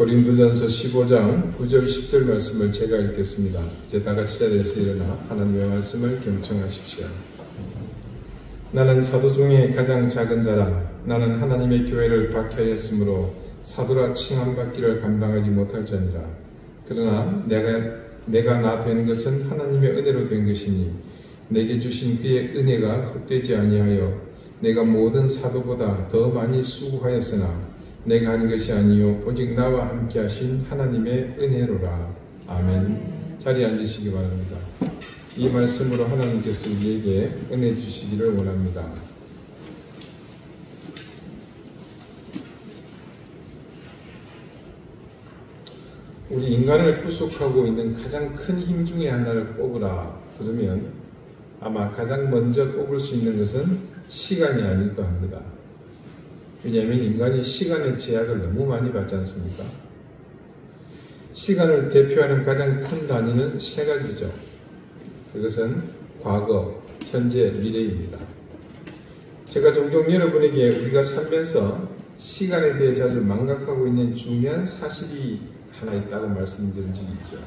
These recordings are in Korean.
고린도전서 15장 9절 10절 말씀을 제가 읽겠습니다. 이제 다 같이 자리에서 일어나 하나님의 말씀을 경청하십시오. 나는 사도 중에 가장 작은 자라. 나는 하나님의 교회를 박해하였으므로 사도라 칭함받기를 감당하지 못할 자니라. 그러나 내가 나 된 것은 하나님의 은혜로 된 것이니 내게 주신 그의 은혜가 헛되지 아니하여 내가 모든 사도보다 더 많이 수고하였으나 내가 한 것이 아니요 오직 나와 함께 하신 하나님의 은혜로라. 아멘. 자리에 앉으시기 바랍니다. 이 말씀으로 하나님께서 우리에게 은혜 주시기를 원합니다. 우리 인간을 구속하고 있는 가장 큰 힘 중에 하나를 꼽으라 그러면 아마 가장 먼저 꼽을 수 있는 것은 시간이 아닐까 합니다. 왜냐하면 인간이 시간의 제약을 너무 많이 받지 않습니까? 시간을 대표하는 가장 큰 단위는 세 가지죠. 그것은 과거, 현재, 미래입니다. 제가 종종 여러분에게 우리가 살면서 시간에 대해 자주 망각하고 있는 중요한 사실이 하나 있다고 말씀드린 적이 있죠.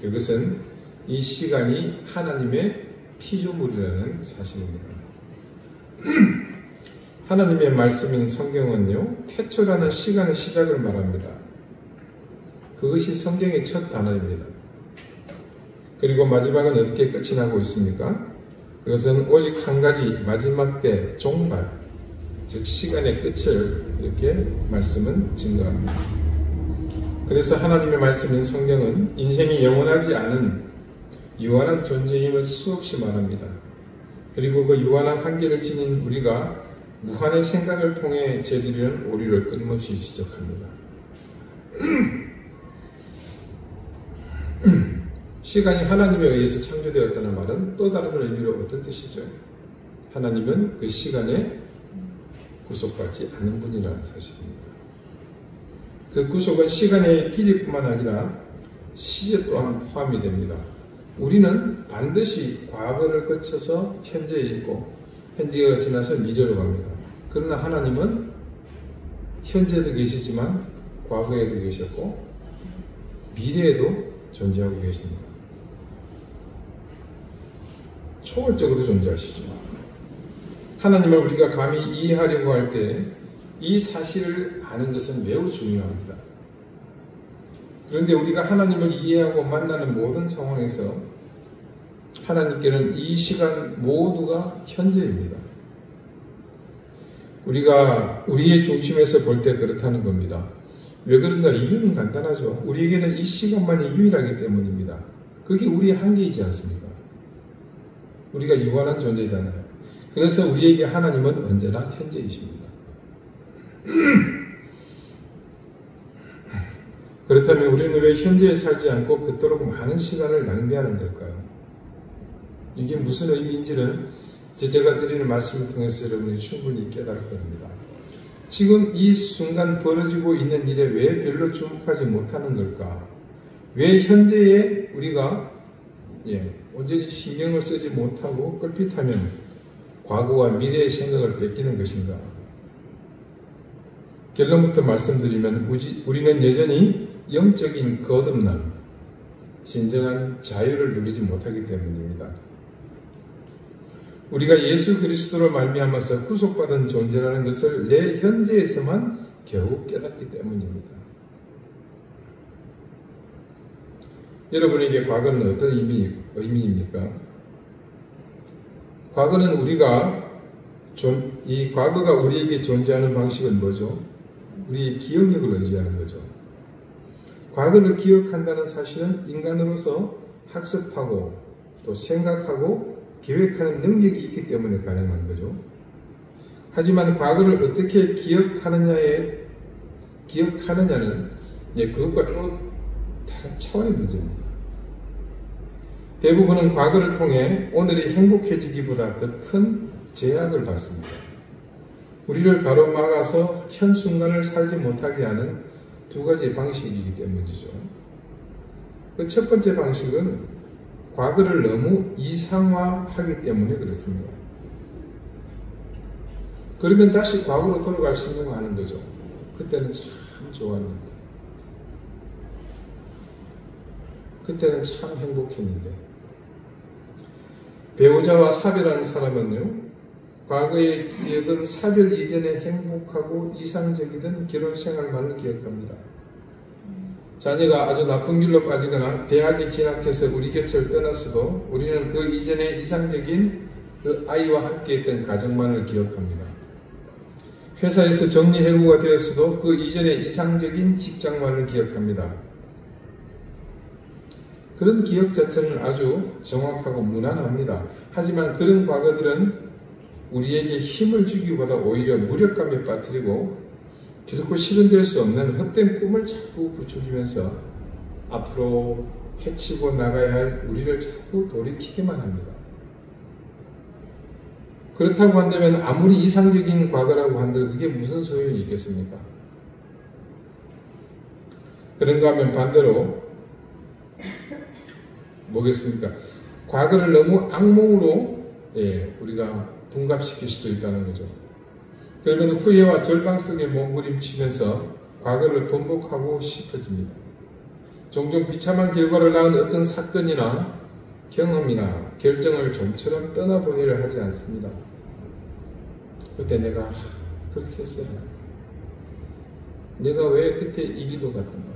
그것은 이 시간이 하나님의 피조물이라는 사실입니다. 하나님의 말씀인 성경은요, 태초라는 시간의 시작을 말합니다. 그것이 성경의 첫 단어입니다. 그리고 마지막은 어떻게 끝이 나고 있습니까? 그것은 오직 한 가지 마지막 때 종말, 즉 시간의 끝을 이렇게 말씀은 증거합니다. 그래서 하나님의 말씀인 성경은 인생이 영원하지 않은 유한한 존재임을 수없이 말합니다. 그리고 그 유한한 한계를 지닌 우리가 무한의 생각을 통해 저지르는 오류를 끊임없이 지적합니다. 시간이 하나님에 의해서 창조되었다는 말은 또 다른 의미로 어떤 뜻이죠? 하나님은 그 시간에 구속받지 않는 분이라는 사실입니다. 그 구속은 시간의 길이뿐만 아니라 시제 또한 포함이 됩니다. 우리는 반드시 과거를 거쳐서 현재에 있고 현재가 지나서 미래로 갑니다. 그러나 하나님은 현재에도 계시지만 과거에도 계셨고 미래에도 존재하고 계십니다. 초월적으로 존재하시죠. 하나님을 우리가 감히 이해하려고 할 때 이 사실을 아는 것은 매우 중요합니다. 그런데 우리가 하나님을 이해하고 만나는 모든 상황에서 하나님께는 이 시간 모두가 현재입니다. 우리가 우리의 중심에서 볼 때 그렇다는 겁니다. 왜 그런가? 이유는 간단하죠. 우리에게는 이 시간만이 유일하기 때문입니다. 그게 우리의 한계이지 않습니까? 우리가 유한한 존재잖아요. 그래서 우리에게 하나님은 언제나 현재이십니다. 그렇다면 우리는 왜 현재에 살지 않고 그토록 많은 시간을 낭비하는 걸까요? 이게 무슨 의미인지는 제가 드리는 말씀을 통해서 여러분이 충분히 깨달을 겁니다. 지금 이 순간 벌어지고 있는 일에 왜 별로 주목하지 못하는 걸까? 왜 현재에 우리가 온전히 신경을 쓰지 못하고 껄핏하면 과거와 미래의 생각을 뺏기는 것인가? 결론부터 말씀드리면 우리는 여전히 영적인 거듭남, 진정한 자유를 누리지 못하기 때문입니다. 우리가 예수 그리스도로 말미암아서 구속받은 존재라는 것을 내 현재에서만 겨우 깨닫기 때문입니다. 여러분에게 과거는 어떤 의미입니까? 과거는 이 과거가 우리에게 존재하는 방식은 뭐죠? 우리의 기억력을 의지하는 거죠. 과거를 기억한다는 사실은 인간으로서 학습하고 또 생각하고 계획하는 능력이 있기 때문에 가능한 거죠. 하지만 과거를 어떻게 기억하느냐는 그것과 또 다른 차원의 문제입니다. 대부분은 과거를 통해 오늘이 행복해지기보다 더 큰 제약을 받습니다. 우리를 가로막아서 현 순간을 살지 못하게 하는 두 가지 방식이기 때문이죠. 그 첫 번째 방식은 과거를 너무 이상화하기 때문에 그렇습니다. 그러면 다시 과거로 돌아갈 생각을 하는 거죠. 그때는 참 참 좋았는데, 그때는 참 행복했는데, 배우자와 사별한 사람은요, 과거의 기억은 사별 이전에 행복하고 이상적이던 결혼 생활만을 기억합니다. 자녀가 아주 나쁜 길로 빠지거나 대학에 진학해서 우리 곁을 떠났어도 우리는 그 이전에 이상적인 그 아이와 함께했던 가정만을 기억합니다. 회사에서 정리해고가 되었어도 그 이전에 이상적인 직장만을 기억합니다. 그런 기억 자체는 아주 정확하고 무난합니다. 하지만 그런 과거들은 우리에게 힘을 주기보다 오히려 무력감에 빠뜨리고 결코 실현될 수 없는 헛된 꿈을 자꾸 부추기면서 앞으로 헤치고 나가야 할 우리를 자꾸 돌이키게만 합니다. 그렇다고 한다면 아무리 이상적인 과거라고 한들 그게 무슨 소용이 있겠습니까? 그런가 하면 반대로 뭐겠습니까? 과거를 너무 악몽으로 우리가 둔갑시킬 수도 있다는 거죠. 그러면 후회와 절망 속에 몸부림치면서 과거를 번복하고 싶어집니다. 종종 비참한 결과를 낳은 어떤 사건이나 경험이나 결정을 좀처럼 떠나보내려 하지 않습니다. 그때 내가 그렇게 했어야 하는데, 내가 왜 그때 이 길로 갔던가,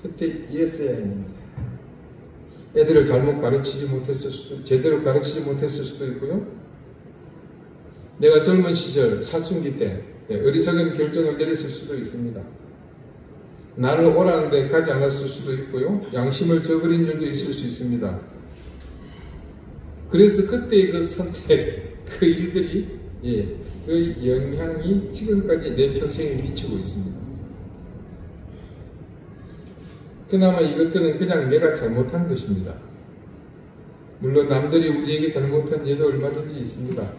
그때 이랬어야 했는데, 애들을 잘못 가르치지 못했을 수도, 제대로 가르치지 못했을 수도 있고요. 내가 젊은 시절 사춘기 때 어리석은 결정을 내렸을 수도 있습니다. 나를 오라는 데 가지 않았을 수도 있고요. 양심을 저버린 일도 있을 수 있습니다. 그래서 그때의 그 선택, 그 일들이 그 영향이 지금까지 내 평생에 미치고 있습니다. 그나마 이것들은 그냥 내가 잘못한 것입니다. 물론 남들이 우리에게 잘못한 예도 얼마든지 있습니다.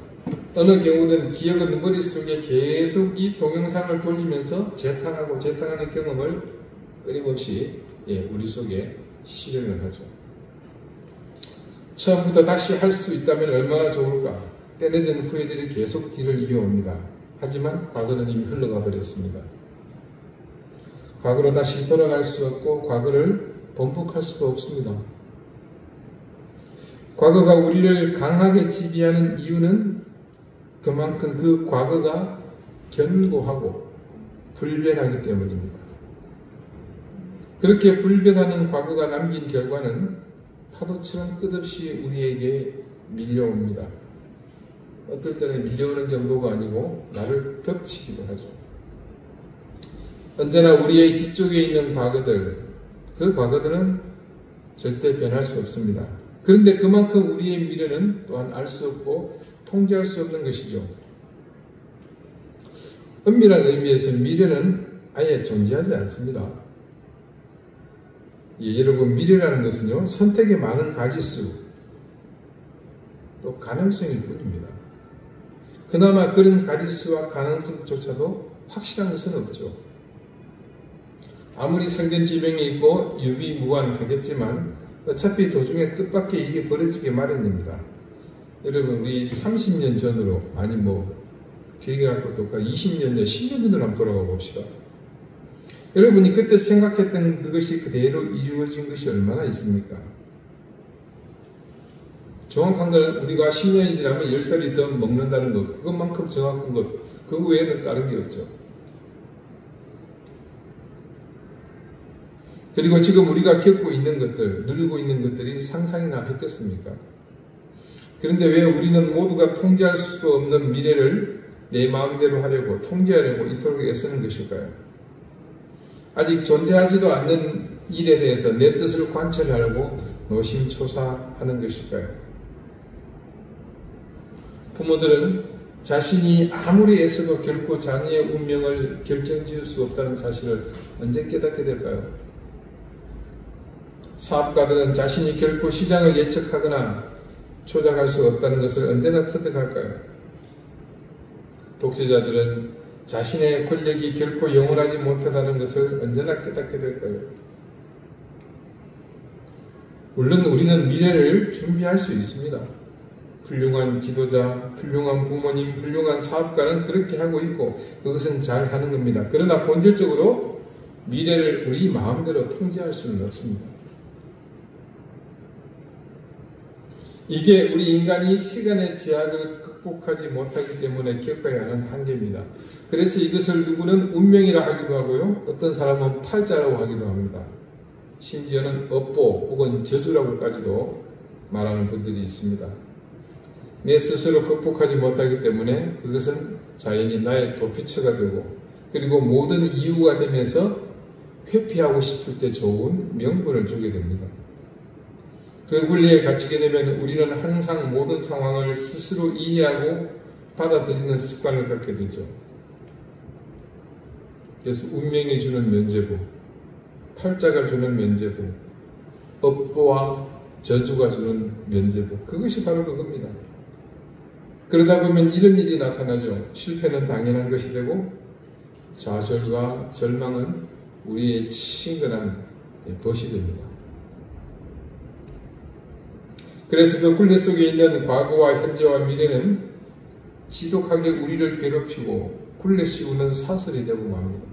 어느 경우는 기억은 머릿속에 계속 이 동영상을 돌리면서 재탕하고 재탕하는 경험을 끊임없이 우리 속에 실현을 하죠. 처음부터 다시 할 수 있다면 얼마나 좋을까. 때늦은 후회들이 계속 뒤를 이어옵니다. 하지만 과거는 이미 흘러가 버렸습니다. 과거로 다시 돌아갈 수 없고 과거를 번복할 수도 없습니다. 과거가 우리를 강하게 지배하는 이유는 그만큼 그 과거가 견고하고 불변하기 때문입니다. 그렇게 불변하는 과거가 남긴 결과는 파도처럼 끝없이 우리에게 밀려옵니다. 어떨 때는 밀려오는 정도가 아니고 나를 덮치기도 하죠. 언제나 우리의 뒤쪽에 있는 과거들, 그 과거들은 절대 변할 수 없습니다. 그런데 그만큼 우리의 미래는 또한 알 수 없고 통제할 수 없는 것이죠. 엄밀한 의미에서 미래는 아예 존재하지 않습니다. 여러분, 미래라는 것은요, 선택의 많은 가지수, 또 가능성일 뿐입니다. 그나마 그런 가지수와 가능성조차도 확실한 것은 없죠. 아무리 생전지명이 있고 유비무관하겠지만 어차피 도중에 뜻밖의 일이 벌어지게 마련입니다. 여러분, 우리 30년 전으로, 아니 길게 갈 것도 없고 20년 전, 10년 전으로 한번 돌아가 봅시다. 여러분이 그때 생각했던 그것이 그대로 이루어진 것이 얼마나 있습니까? 정확한 건 우리가 10년이 지나면 10살이 더 먹는다는 것, 그것만큼 정확한 것, 그거 외에는 다른 게 없죠. 그리고 지금 우리가 겪고 있는 것들, 누리고 있는 것들이 상상이나 했겠습니까? 그런데 왜 우리는 모두가 통제할 수도 없는 미래를 내 마음대로 하려고, 통제하려고 이토록 애쓰는 것일까요? 아직 존재하지도 않는 일에 대해서 내 뜻을 관철하려고 노심초사하는 것일까요? 부모들은 자신이 아무리 애써도 결코 자녀의 운명을 결정지을 수 없다는 사실을 언제 깨닫게 될까요? 사업가들은 자신이 결코 시장을 예측하거나 조작할 수 없다는 것을 언제나 터득할까요? 독재자들은 자신의 권력이 결코 영원하지 못하다는 것을 언제나 깨닫게 될까요? 물론 우리는 미래를 준비할 수 있습니다. 훌륭한 지도자, 훌륭한 부모님, 훌륭한 사업가는 그렇게 하고 있고 그것은 잘 하는 겁니다. 그러나 본질적으로 미래를 우리 마음대로 통제할 수는 없습니다. 이게 우리 인간이 시간의 제약을 극복하지 못하기 때문에 겪어야 하는 한계입니다. 그래서 이것을 누구는 운명이라 하기도 하고요. 어떤 사람은 팔자라고 하기도 합니다. 심지어는 업보 혹은 저주라고까지도 말하는 분들이 있습니다. 내 스스로 극복하지 못하기 때문에 그것은 자연히 나의 도피처가 되고 그리고 모든 이유가 되면서 회피하고 싶을 때 좋은 명분을 주게 됩니다. 그 원리에 갇히게 되면 우리는 항상 모든 상황을 스스로 이해하고 받아들이는 습관을 갖게 되죠. 그래서 운명이 주는 면죄부, 팔자가 주는 면죄부, 업보와 저주가 주는 면죄부, 그것이 바로 그겁니다. 그러다 보면 이런 일이 나타나죠. 실패는 당연한 것이 되고 좌절과 절망은 우리의 친근한 벗이 됩니다. 그래서 그 굴레 속에 있는 과거와 현재와 미래는 지독하게 우리를 괴롭히고 굴레 씌우는 사슬이 되고 맙니다.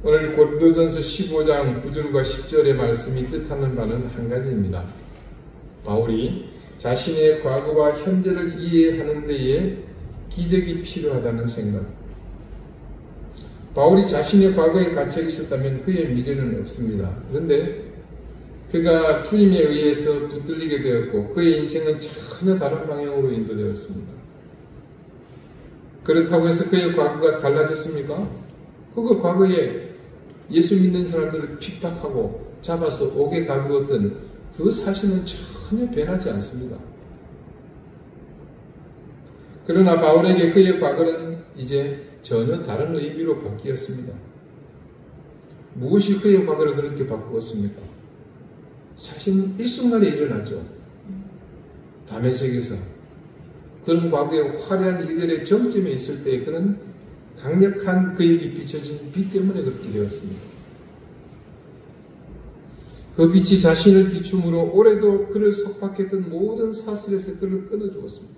오늘 고린도전서 15장 9절과 10절의 말씀이 뜻하는 바는 한 가지입니다. 바울이 자신의 과거와 현재를 이해하는 데에 기적이 필요하다는 생각. 바울이 자신의 과거에 갇혀 있었다면 그의 미래는 없습니다. 그런데 그가 주님에 의해서 붙들리게 되었고 그의 인생은 전혀 다른 방향으로 인도되었습니다. 그렇다고 해서 그의 과거가 달라졌습니까? 그거 과거에 예수 믿는 사람들을 핍박하고 잡아서 옥에 가두었던 그 사실은 전혀 변하지 않습니다. 그러나 바울에게 그의 과거는 이제 전혀 다른 의미로 바뀌었습니다. 무엇이 그의 과거를 그렇게 바꾸었습니까? 사실 일순간에 일어나죠. 다메섹에서 그런 과거의 화려한 일들의 정점에 있을 때 그는 강력한 그에게 비춰진 빛 때문에 그렇게 되었습니다. 그 빛이 자신을 비춤으로 오래도 그를 속박했던 모든 사슬에서 그를 끊어주었습니다.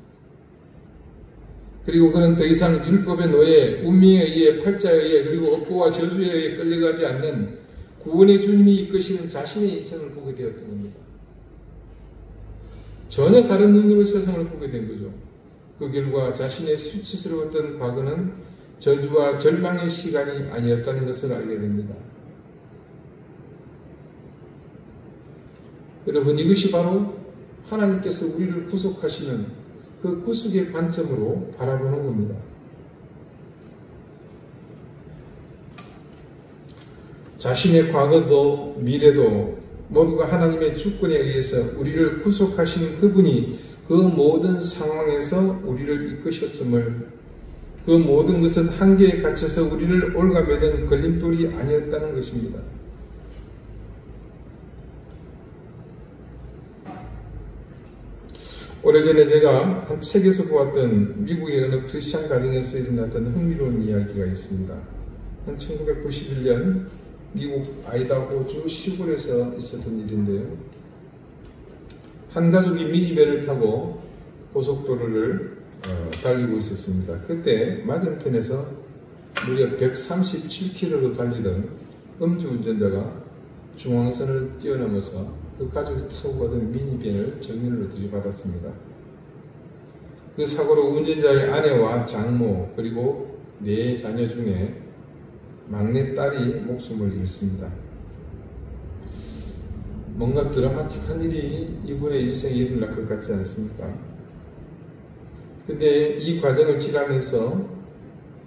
그리고 그는 더 이상 율법의 노예, 운명에 의해 팔자에 의해 그리고 업보와 저주에 의해 끌려가지 않는 구원의 주님이 이끄시는 자신의 인생을 보게 되었던 겁니다. 전혀 다른 눈으로 세상을 보게 된 거죠. 그 결과 자신의 수치스러웠던 과거는 저주와 절망의 시간이 아니었다는 것을 알게 됩니다. 여러분, 이것이 바로 하나님께서 우리를 구속하시는 그 구속의 관점으로 바라보는 겁니다. 자신의 과거도 미래도 모두가 하나님의 주권에 의해서 우리를 구속하시는 그분이 그 모든 상황에서 우리를 이끄셨음을, 그 모든 것은 한계에 갇혀서 우리를 올가매는 걸림돌이 아니었다는 것입니다. 오래전에 제가 한 책에서 보았던 미국의 어느 크리스찬 가정에서 일어났던 흥미로운 이야기가 있습니다. 1991년 미국 아이다호주 시골에서 있었던 일인데요. 한 가족이 미니밴을 타고 고속도로를 달리고 있었습니다. 그때 맞은편에서 무려 137km로 달리던 음주운전자가 중앙선을 뛰어넘어서 그 가족이 타고 가던 미니밴을 정면으로 들이받았습니다. 그 사고로 운전자의 아내와 장모 그리고 4자녀 중에 막내딸이 목숨을 잃습니다. 뭔가 드라마틱한 일이 이분의 일생에 일어날 것 같지 않습니까? 근데 이 과정을 지나면서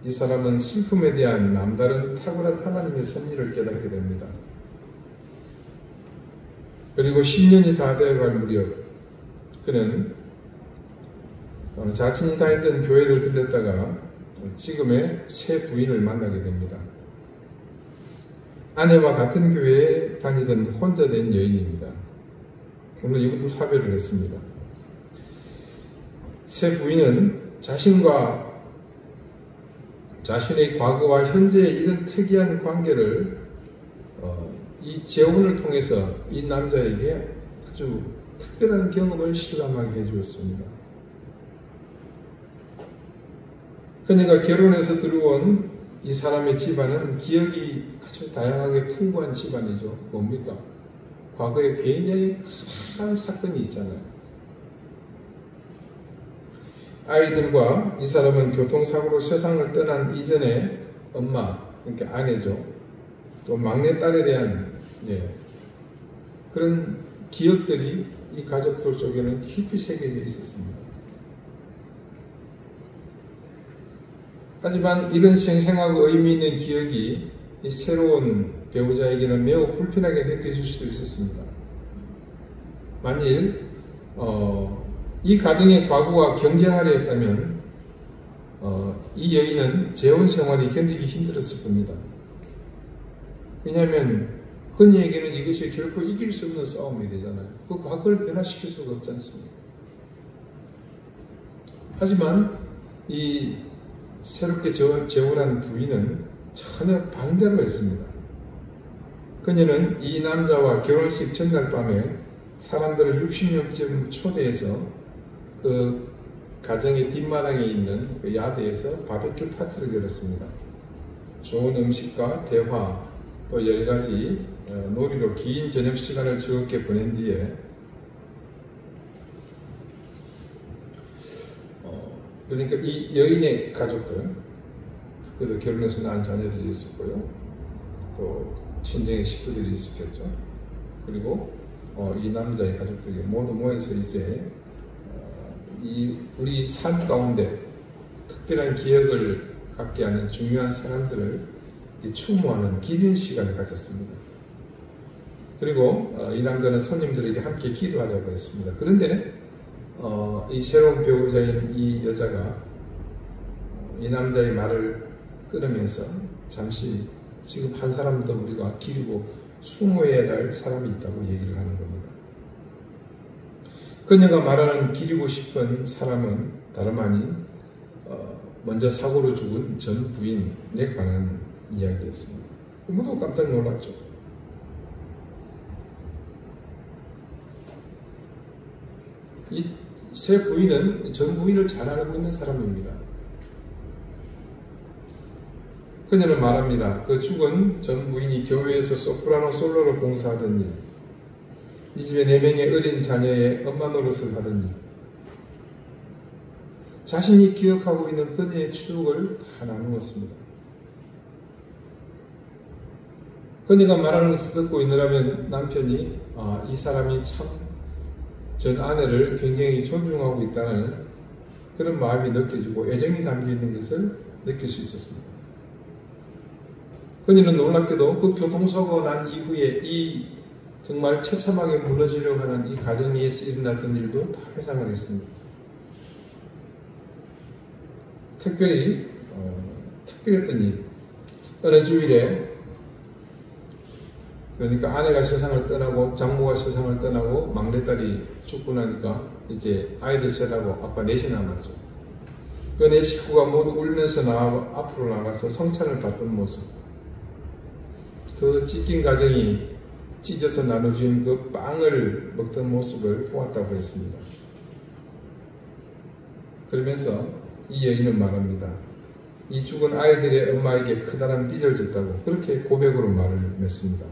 이 사람은 슬픔에 대한 남다른 탁월한 하나님의 섭리를 깨닫게 됩니다. 그리고 10년이 다 되어갈 무렵 그는 자신이 다니던 교회를 들렸다가 지금의 새 부인을 만나게 됩니다. 아내와 같은 교회에 다니던 혼자 된 여인입니다. 물론 이분도 사별을 했습니다. 새 부인은 자신과 자신의 과거와 현재의 이런 특이한 관계를 이 재혼을 통해서 이 남자에게 아주 특별한 경험을 실감하게 해주었습니다. 그녀가 결혼해서 들어온 이 사람의 집안은 기억이 아주 다양하게 풍부한 집안이죠. 뭡니까? 과거에 굉장히 큰 사건이 있잖아요. 아이들과 이 사람은 교통사고로 세상을 떠난 이전에 엄마, 그러니까 아내죠. 또 막내딸에 대한 그런 기억들이 이 가족들 속에는 깊이 새겨져 있었습니다. 하지만 이런 생생하고 의미 있는 기억이 이 새로운 배우자에게는 매우 불편하게 느껴질 수도 있었습니다. 만일 이 가정의 과거가 경쟁하려 했다면 이 여인은 재혼 생활이 견디기 힘들었을 겁니다. 왜냐하면 그녀에게는 이것이 결코 이길 수 없는 싸움이 되잖아요. 그 과거를 변화시킬 수가 없지 않습니까? 하지만 이 새롭게 재혼한 부인은 전혀 반대로 했습니다. 그녀는 이 남자와 결혼식 전날 밤에 사람들을 60명쯤 초대해서 그 가정의 뒷마당에 있는 그 야대에서 바베큐 파티를 열었습니다. 좋은 음식과 대화 또 여러가지 놀이로 긴 저녁 시간을 즐겁게 보낸 뒤에 그러니까 이 여인의 가족들, 그도 결혼해서 낳은 자녀들이 있었고요. 또 친정의 식구들이 있었겠죠. 그리고 이 남자의 가족들이 모두 모여서 이제 우리 삶 가운데 특별한 기억을 갖게 하는 중요한 사람들을 추모하는 기린 시간을 가졌습니다. 그리고 이 남자는 손님들에게 함께 기도하자고 했습니다. 그런데 이 새로운 배우자인 이 여자가 이 남자의 말을 끊으면서 잠시 지금 한 사람 더 우리가 기리고 수모해야 할 사람이 있다고 얘기를 하는 겁니다. 그녀가 말하는 기리고 싶은 사람은 다름 아닌 먼저 사고로 죽은 전 부인에 관한 이야기였습니다. 모두 깜짝 놀랐죠. 이 새 부인은 전 부인을 잘 알고 있는 사람입니다. 그녀는 말합니다. 그 죽은 전 부인이 교회에서 소프라노 솔로로 봉사하던 일, 이 집에 4명의 어린 자녀의 엄마 노릇을 하던 일, 자신이 기억하고 있는 그녀의 추억을 다 나누었습니다. 그녀가 말하는 것을 듣고 있느라면 남편이 이 사람이 참 전 아내를 굉장히 존중하고 있다는 그런 마음이 느껴지고 애정이 담겨있는 것을 느낄 수 있었습니다. 그녀는 놀랍게도 그 교통사고가 난 이후에 이 정말 처참하게 무너지려고 하는 이 가정에서 일어났던 일도 다 회상을 했습니다. 특별했던 일, 어느 주일에 그러니까 아내가 세상을 떠나고 장모가 세상을 떠나고 막내딸이 죽고 나니까 이제 아이들 셋하고 아빠 넷이 남았죠. 그 네 식구가 모두 울면서 앞으로 나가서 성찬을 받던 모습, 그 찢긴 가정이 찢어서 나눠진 그 빵을 먹던 모습을 보았다고 했습니다. 그러면서 이 여인은 말합니다. 이 죽은 아이들의 엄마에게 커다란 빚을 졌다고 그렇게 고백으로 말을 맺습니다.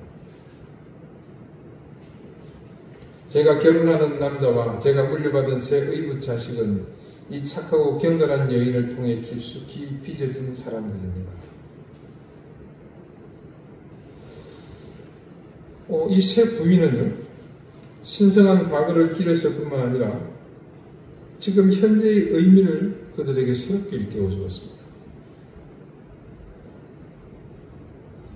제가 결혼하는 남자와 제가 물려받은 새 의붓 자식은 이 착하고 경건한 여인을 통해 깊숙이 빚어진 사람들입니다. 이 새 부인은 신성한 과거를 기렸을 뿐만 아니라 지금 현재의 의미를 그들에게 새롭게 일깨워주었습니다.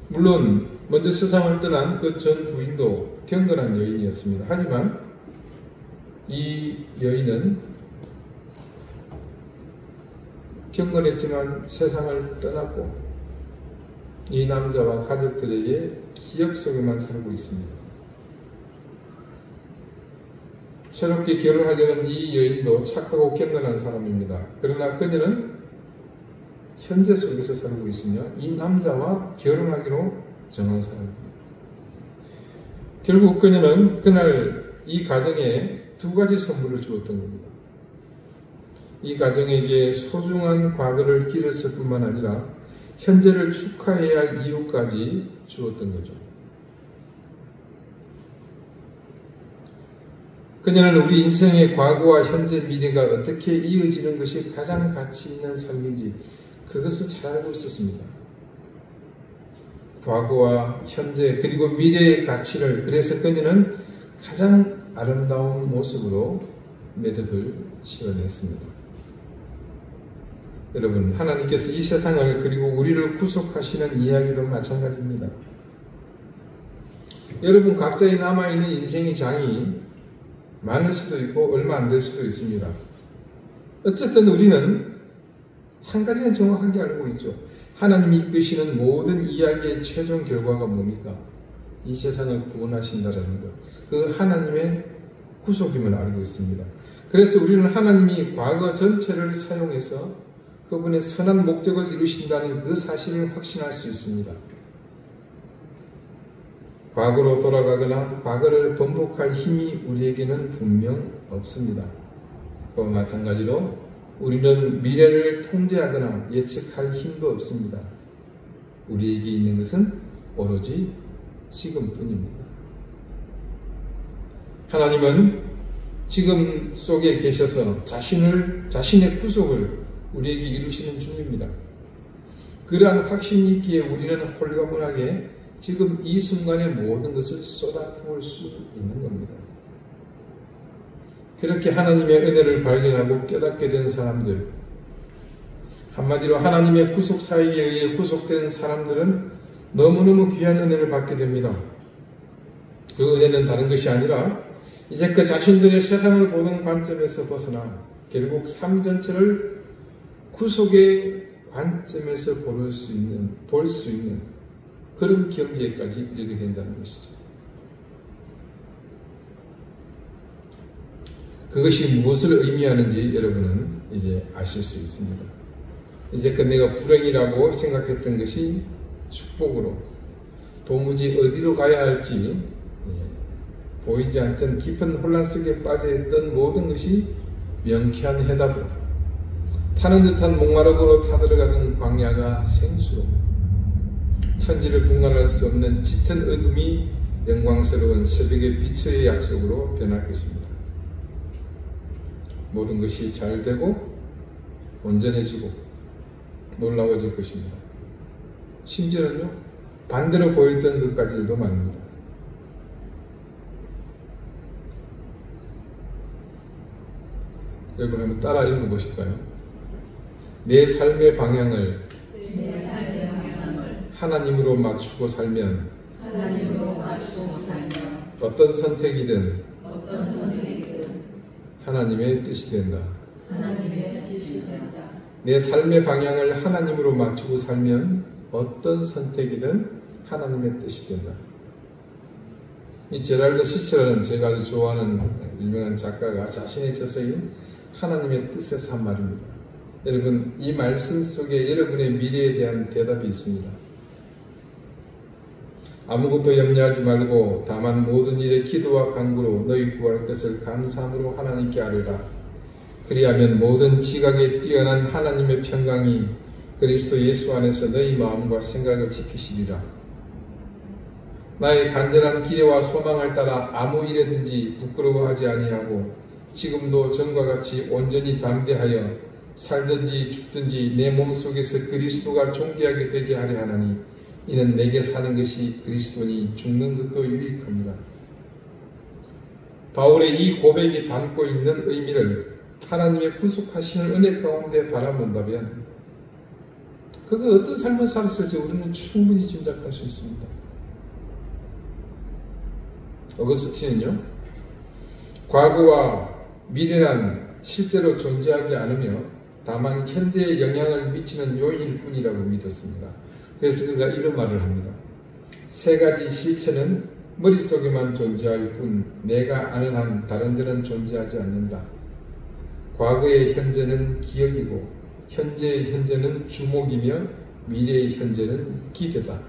물론 먼저 세상을 떠난 그 전 부인도 경건한 여인이었습니다. 하지만 이 여인은 경건했지만 세상을 떠났고 이 남자와 가족들에게 기억 속에만 살고 있습니다. 새롭게 결혼하려는 이 여인도 착하고 경건한 사람입니다. 그러나 그녀는 현재 속에서 살고 있으며 이 남자와 결혼하기로 정한 사람입니다. 결국 그녀는 그날 이 가정에 두 가지 선물을 주었던 겁니다. 이 가정에게 소중한 과거를 기렸을 뿐만 아니라 현재를 축하해야 할 이유까지 주었던 거죠. 그녀는 우리 인생의 과거와 현재, 미래가 어떻게 이어지는 것이 가장 가치 있는 삶인지 그것을 잘 알고 있었습니다. 과거와 현재 그리고 미래의 가치를, 그래서 그녀는 가장 아름다운 모습으로 매듭을 지어냈습니다. 여러분, 하나님께서 이 세상을 그리고 우리를 구속하시는 이야기도 마찬가지입니다. 여러분 각자의 남아있는 인생의 장이 많을 수도 있고 얼마 안 될 수도 있습니다. 어쨌든 우리는 한 가지는 정확하게 알고 있죠. 하나님이 이끄시는 모든 이야기의 최종 결과가 뭡니까? 이 세상을 구원하신다라는 것. 그 하나님의 구속임을 알고 있습니다. 그래서 우리는 하나님이 과거 전체를 사용해서 그분의 선한 목적을 이루신다는 그 사실을 확신할 수 있습니다. 과거로 돌아가거나 과거를 번복할 힘이 우리에게는 분명 없습니다. 그와 마찬가지로 우리는 미래를 통제하거나 예측할 힘도 없습니다. 우리에게 있는 것은 오로지 지금뿐입니다. 하나님은 지금 속에 계셔서 자신의 구속을 우리에게 이루시는 중입니다. 그러한 확신이 있기에 우리는 홀가분하게 지금 이 순간의 모든 것을 쏟아부을 수 있는 겁니다. 그렇게 하나님의 은혜를 발견하고 깨닫게 된 사람들, 한마디로 하나님의 구속사역에 의해 구속된 사람들은 너무너무 귀한 은혜를 받게 됩니다. 그 은혜는 다른 것이 아니라 이제 그 자신들의 세상을 보는 관점에서 벗어나 결국 삶 전체를 구속의 관점에서 볼 수 있는 그런 경지에까지 이르게 된다는 것이죠. 그것이 무엇을 의미하는지 여러분은 이제 아실 수 있습니다. 이제껏 내가 불행이라고 생각했던 것이 축복으로, 도무지 어디로 가야 할지 보이지 않던 깊은 혼란 속에 빠져있던 모든 것이 명쾌한 해답으로, 타는 듯한 목마름으로 타들어가던 광야가 생수로, 천지를 분간할 수 없는 짙은 어둠이 영광스러운 새벽의 빛의 약속으로 변할 것입니다. 모든 것이 잘 되고 온전해지고 놀라워질 것입니다. 심지어는요, 반대로 보였던 것까지도 말입니다. 여러분 한번 따라 읽어보실까요? 내 삶의 방향을 하나님으로 맞추고 살면 어떤 선택이든 하나님의 뜻이 된다. 내 삶의 방향을 하나님으로 맞추고 살면 어떤 선택이든 하나님의 뜻이 된다. 이 제랄드 시체라는 제가 아주 좋아하는 유명한 작가가 자신의 저서인 하나님의 뜻에서 한 말입니다. 여러분, 이 말씀 속에 여러분의 미래에 대한 대답이 있습니다. 아무것도 염려하지 말고 다만 모든 일에 기도와 간구로 너희 구할 것을 감사함으로 하나님께 아뢰라. 그리하면 모든 지각에 뛰어난 하나님의 평강이 그리스도 예수 안에서 너희 마음과 생각을 지키시리라. 나의 간절한 기대와 소망을 따라 아무 일에든지 부끄러워하지 아니하고 지금도 전과 같이 온전히 담대하여 살든지 죽든지 내 몸속에서 그리스도가 존귀하게 되게 하려 하나니 이는 내게 사는 것이 그리스도니 죽는 것도 유익합니다. 바울의 이 고백이 담고 있는 의미를 하나님의 구속하시는 은혜 가운데 바라본다면 그가 어떤 삶을 살았을지 우리는 충분히 짐작할 수 있습니다. 어거스틴은요, 과거와 미래란 실제로 존재하지 않으며 다만 현재에 영향을 미치는 요인일 뿐이라고 믿었습니다. 그래서 그가 이런 말을 합니다. 세 가지 실체는 머릿속에만 존재할 뿐 내가 아는 한 다른 데는 존재하지 않는다. 과거의 현재는 기억이고 현재의 현재는 주목이며 미래의 현재는 기대다.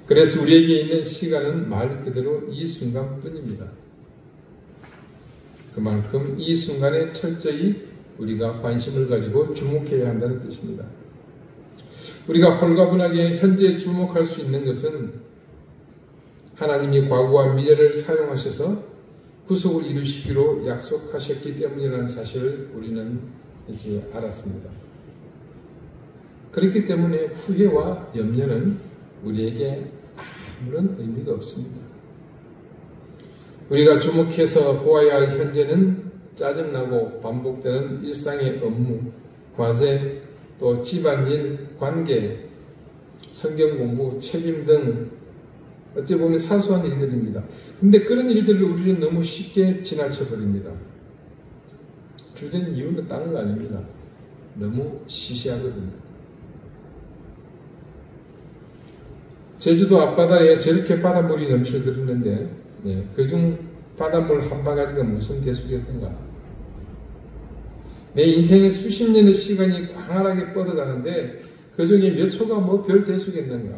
그래서 우리에게 있는 시간은 말 그대로 이 순간뿐입니다. 그만큼 이 순간에 철저히 우리가 관심을 가지고 주목해야 한다는 뜻입니다. 우리가 홀가분하게 현재에 주목할 수 있는 것은 하나님이 과거와 미래를 사용하셔서 구속을 이루시기로 약속하셨기 때문이라는 사실을 우리는 이제 알았습니다. 그렇기 때문에 후회와 염려는 우리에게 아무런 의미가 없습니다. 우리가 주목해서 보아야 할 현재는 짜증나고 반복되는 일상의 업무, 과제, 또 집안일, 관계, 성경 공부, 책임 등 어찌 보면 사소한 일들입니다. 근데 그런 일들을 우리는 너무 쉽게 지나쳐버립니다. 주된 이유는 다른 거 아닙니다. 너무 시시하거든요. 제주도 앞바다에 저렇게 바닷물이 넘쳐들었는데 그중 바닷물 한 바가지가 무슨 대수겠던가. 내 인생의 수십 년의 시간이 광활하게 뻗어가는데 그 중에 몇 초가 뭐 별 대수겠는가.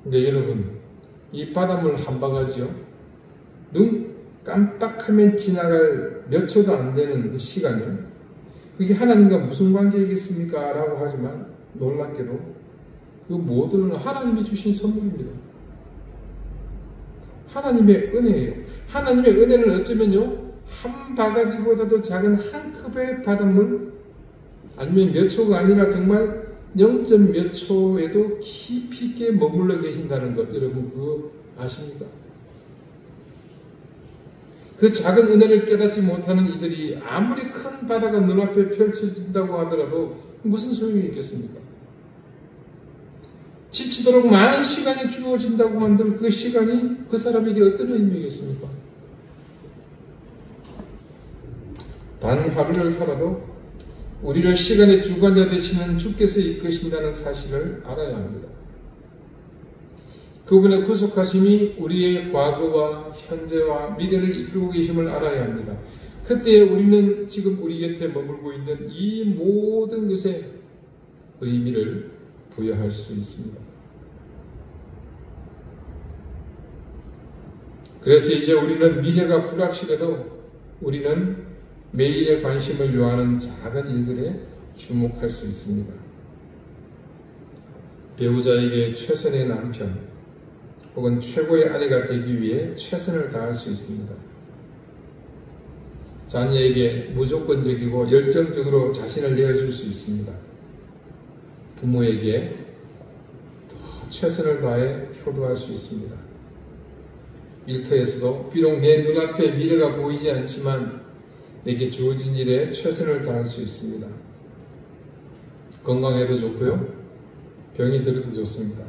근데 여러분, 이 바닷물 한 바가지요, 눈 깜빡하면 지나갈 몇 초도 안 되는 시간이요, 그게 하나님과 무슨 관계이겠습니까? 라고 하지만 놀랍게도 그 모두는 하나님이 주신 선물입니다. 하나님의 은혜예요. 하나님의 은혜는 어쩌면요, 한 바가지보다도 작은 한 컵의 바닷물, 아니면 몇 초가 아니라 정말 0. 몇 초에도 깊이 있게 머물러 계신다는 것, 여러분 그거 아십니까? 그 작은 은혜를 깨닫지 못하는 이들이 아무리 큰 바다가 눈앞에 펼쳐진다고 하더라도 무슨 소용이 있겠습니까? 지치도록 많은 시간이 주어진다고 한들 그 시간이 그 사람에게 어떤 의미겠습니까? 단 하루를 살아도 우리를 시간의 주관자 되시는 주께서 이끄신다는 사실을 알아야 합니다. 그분의 구속하심이 우리의 과거와 현재와 미래를 이끌고 계심을 알아야 합니다. 그때 우리는 지금 우리 곁에 머물고 있는 이 모든 것에 의미를 부여할 수 있습니다. 그래서 이제 우리는 미래가 불확실해도 우리는 매일의 관심을 요하는 작은 일들에 주목할 수 있습니다. 배우자에게 최선의 남편 혹은 최고의 아내가 되기 위해 최선을 다할 수 있습니다. 자녀에게 무조건적이고 열정적으로 자신을 내어줄 수 있습니다. 부모에게 더 최선을 다해 효도할 수 있습니다. 일터에서도 비록 내 눈앞에 미래가 보이지 않지만 내게 주어진 일에 최선을 다할 수 있습니다. 건강해도 좋고요, 병이 들어도 좋습니다.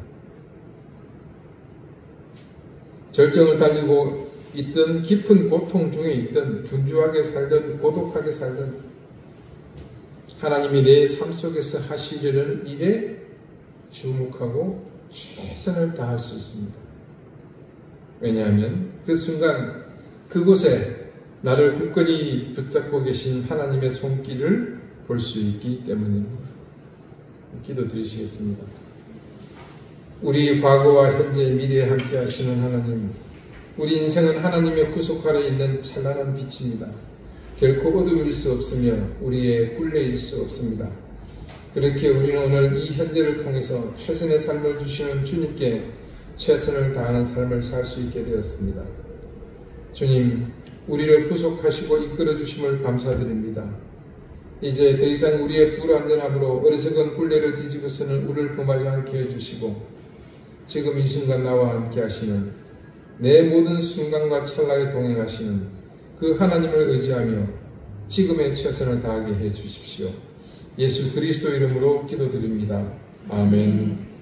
절정을 달리고 있든 깊은 고통 중에 있든 분주하게 살든 고독하게 살든 하나님이 내 삶 속에서 하시려는 일에 주목하고 최선을 다할 수 있습니다. 왜냐하면 그 순간 그곳에 나를 굳건히 붙잡고 계신 하나님의 손길을 볼 수 있기 때문입니다. 기도 드리시겠습니다. 우리 과거와 현재 미래에 함께 하시는 하나님, 우리 인생은 하나님의 구속 아래 있는 찬란한 빛입니다. 결코 어두울 수 없으며 우리의 꿀레일 수 없습니다. 그렇게 우리는 오늘 이 현재를 통해서 최선의 삶을 주시는 주님께 최선을 다하는 삶을 살 수 있게 되었습니다. 주님, 우리를 구속하시고 이끌어 주심을 감사드립니다. 이제 더 이상 우리의 불완전함으로 어리석은 꿀레를 뒤집어서는 우리를 범하지 않게 해주시고 지금 이 순간 나와 함께 하시는 내 모든 순간과 찰나에 동행하시는 그 하나님을 의지하며 지금의 최선을 다하게 해주십시오. 예수 그리스도 이름으로 기도드립니다. 아멘.